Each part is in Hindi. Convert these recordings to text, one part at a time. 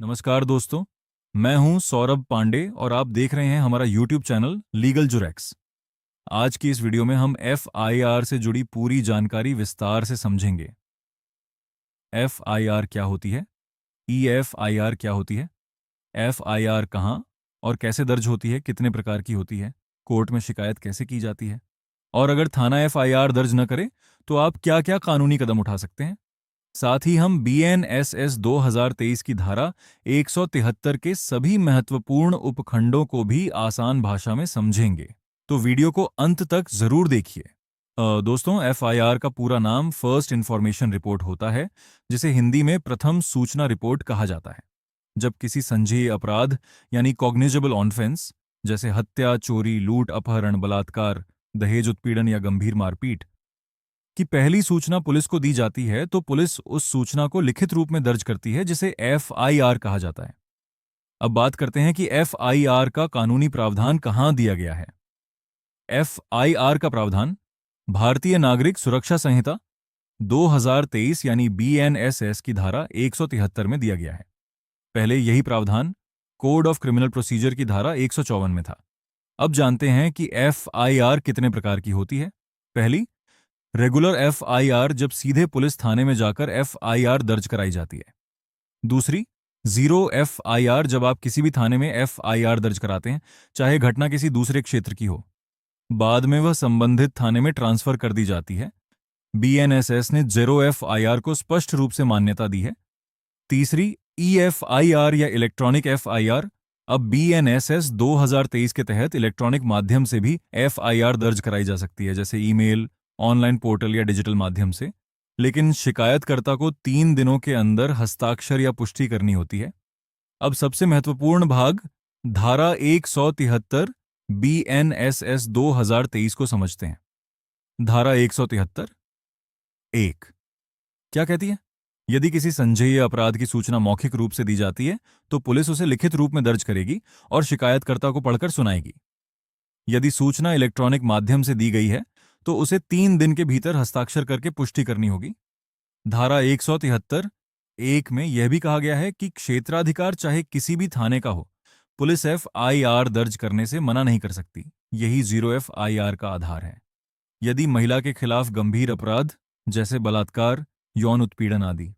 नमस्कार दोस्तों। मैं हूं सौरभ पांडे और आप देख रहे हैं हमारा YouTube चैनल लीगल जुरेक्स। आज की इस वीडियो में हम FIR से जुड़ी पूरी जानकारी विस्तार से समझेंगे। FIR क्या होती है, EFIR क्या होती है, FIR कहाँ और कैसे दर्ज होती है, कितने प्रकार की होती है, कोर्ट में शिकायत कैसे की जाती है, और अगर थाना FIR दर्ज न करे तो आप क्या क्या कानूनी कदम उठा सकते हैं। साथ ही हम BNSS 2023 की धारा 173 के सभी महत्वपूर्ण उपखंडों को भी आसान भाषा में समझेंगे, तो वीडियो को अंत तक जरूर देखिए। दोस्तों, FIR का पूरा नाम फर्स्ट इंफॉर्मेशन रिपोर्ट होता है, जिसे हिंदी में प्रथम सूचना रिपोर्ट कहा जाता है। जब किसी संज्ञेय अपराध यानी कॉग्निजेबल ऑफेंस जैसे हत्या, चोरी, लूट, अपहरण, बलात्कार, दहेज उत्पीड़न या गंभीर मारपीट की पहली सूचना पुलिस को दी जाती है, तो पुलिस उस सूचना को लिखित रूप में दर्ज करती है, जिसे FIR कहा जाता है। अब बात करते हैं कि FIR का कानूनी प्रावधान कहां दिया गया है। FIR का प्रावधान भारतीय नागरिक सुरक्षा संहिता 2023 यानी BNSS की धारा 173 में दिया गया है। पहले यही प्रावधान कोड ऑफ क्रिमिनल प्रोसीजर की धारा 154 में था। अब जानते हैं कि FIR कितने प्रकार की होती है। पहली, रेगुलर FIR, जब सीधे पुलिस थाने में जाकर FIR दर्ज कराई जाती है। दूसरी, जीरो FIR, जब आप किसी भी थाने में FIR दर्ज कराते हैं, चाहे घटना किसी दूसरे क्षेत्र की हो, बाद में वह संबंधित थाने में ट्रांसफर कर दी जाती है। BNSS ने जीरो FIR को स्पष्ट रूप से मान्यता दी है। तीसरी, EFIR या इलेक्ट्रॉनिक FIR, अब BNSS 2023 के तहत इलेक्ट्रॉनिक माध्यम से भी FIR दर्ज कराई जा सकती है, जैसे ईमेल, ऑनलाइन पोर्टल या डिजिटल माध्यम से, लेकिन शिकायतकर्ता को 3 दिनों के अंदर हस्ताक्षर या पुष्टि करनी होती है। अब सबसे महत्वपूर्ण भाग, धारा 173 BNSS 2023 को समझते हैं। धारा 173 1 क्या कहती है? यदि किसी संज्ञेय अपराध की सूचना मौखिक रूप से दी जाती है, तो पुलिस उसे लिखित रूप में दर्ज करेगी और शिकायतकर्ता को पढ़कर सुनाएगी। यदि सूचना इलेक्ट्रॉनिक माध्यम से दी गई है, तो उसे 3 दिन के भीतर हस्ताक्षर करके पुष्टि करनी होगी। धारा 173 1 में यह भी कहा गया है कि क्षेत्राधिकार चाहे किसी भी थाने का हो, पुलिस FIR दर्ज करने से मना नहीं कर सकती। यही जीरो FIR का आधार है। यदि महिला के खिलाफ गंभीर अपराध जैसे बलात्कार, यौन उत्पीड़न आदि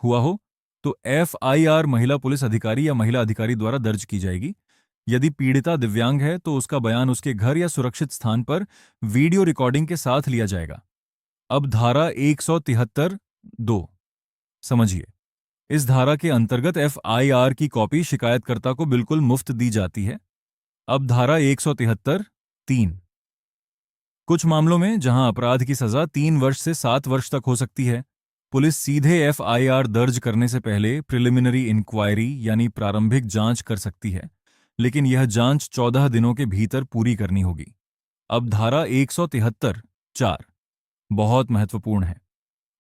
हुआ हो, तो FIR महिला पुलिस अधिकारी या महिला अधिकारी द्वारा दर्ज की जाएगी। यदि पीड़िता दिव्यांग है, तो उसका बयान उसके घर या सुरक्षित स्थान पर वीडियो रिकॉर्डिंग के साथ लिया जाएगा। अब धारा 173 2 समझिए। इस धारा के अंतर्गत FIR की कॉपी शिकायतकर्ता को बिल्कुल मुफ्त दी जाती है। अब धारा 173 3, कुछ मामलों में जहां अपराध की सजा 3 वर्ष से 7 वर्ष तक हो सकती है, पुलिस सीधे FIR दर्ज करने से पहले प्रिलिमिनरी इंक्वायरी यानी प्रारंभिक जांच कर सकती है, लेकिन यह जांच 14 दिनों के भीतर पूरी करनी होगी। अब धारा 173 4 बहुत महत्वपूर्ण है।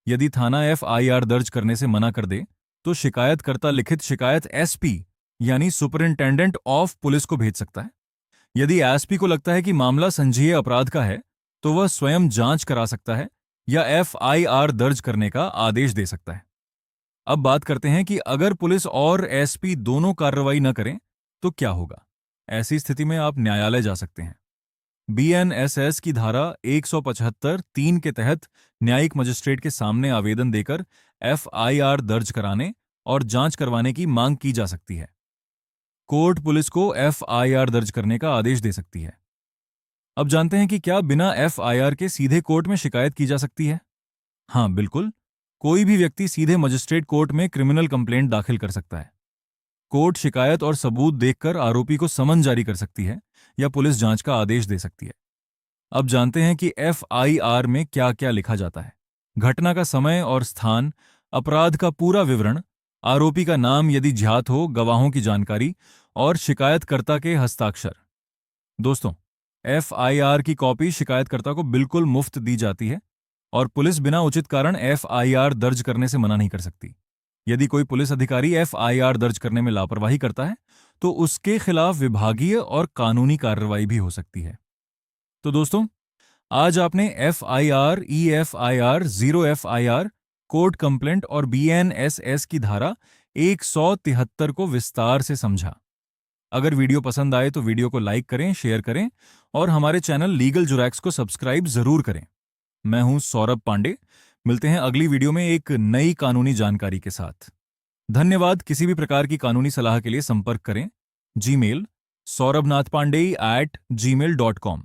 यदि थाना FIR दर्ज करने से मना कर दे, तो शिकायतकर्ता लिखित शिकायत SP यानी सुपरिंटेंडेंट ऑफ पुलिस को भेज सकता है। यदि SP को लगता है कि मामला संज्ञेय अपराध का है, तो वह स्वयं जांच करा सकता है या FIR दर्ज करने का आदेश दे सकता है। अब बात करते हैं कि अगर पुलिस और SP दोनों कार्रवाई न करें तो क्या होगा। ऐसी स्थिति में आप न्यायालय जा सकते हैं। BNSS की धारा 175 3 के तहत न्यायिक मजिस्ट्रेट के सामने आवेदन देकर FIR दर्ज कराने और जांच करवाने की मांग की जा सकती है। कोर्ट पुलिस को FIR दर्ज करने का आदेश दे सकती है। अब जानते हैं कि क्या बिना FIR के सीधे कोर्ट में शिकायत की जा सकती है। हाँ, बिल्कुल। कोई भी व्यक्ति सीधे मजिस्ट्रेट कोर्ट में क्रिमिनल कंप्लेंट दाखिल कर सकता है। कोर्ट शिकायत और सबूत देखकर आरोपी को समन जारी कर सकती है या पुलिस जांच का आदेश दे सकती है। अब जानते हैं कि FIR में क्या क्या लिखा जाता है। घटना का समय और स्थान, अपराध का पूरा विवरण, आरोपी का नाम यदि ज्ञात हो, गवाहों की जानकारी और शिकायतकर्ता के हस्ताक्षर। दोस्तों, FIR की कॉपी शिकायतकर्ता को बिल्कुल मुफ्त दी जाती है और पुलिस बिना उचित कारण FIR दर्ज करने से मना नहीं कर सकती। यदि कोई पुलिस अधिकारी FIR दर्ज करने में लापरवाही करता है, तो उसके खिलाफ विभागीय और कानूनी कार्रवाई भी हो सकती है। तो दोस्तों, आज आपने FIR, EFIR, zero FIR, court complaint और BNSS की धारा 173 को विस्तार से समझा। अगर वीडियो पसंद आए तो वीडियो को लाइक करें, शेयर करें और हमारे चैनल लीगल जुरैक्स को सब्सक्राइब जरूर करें। मैं हूं सौरभ पांडे। मिलते हैं अगली वीडियो में एक नई कानूनी जानकारी के साथ। धन्यवाद। किसी भी प्रकार की कानूनी सलाह के लिए संपर्क करें। Gmail saurabnathpandey@gmail.com।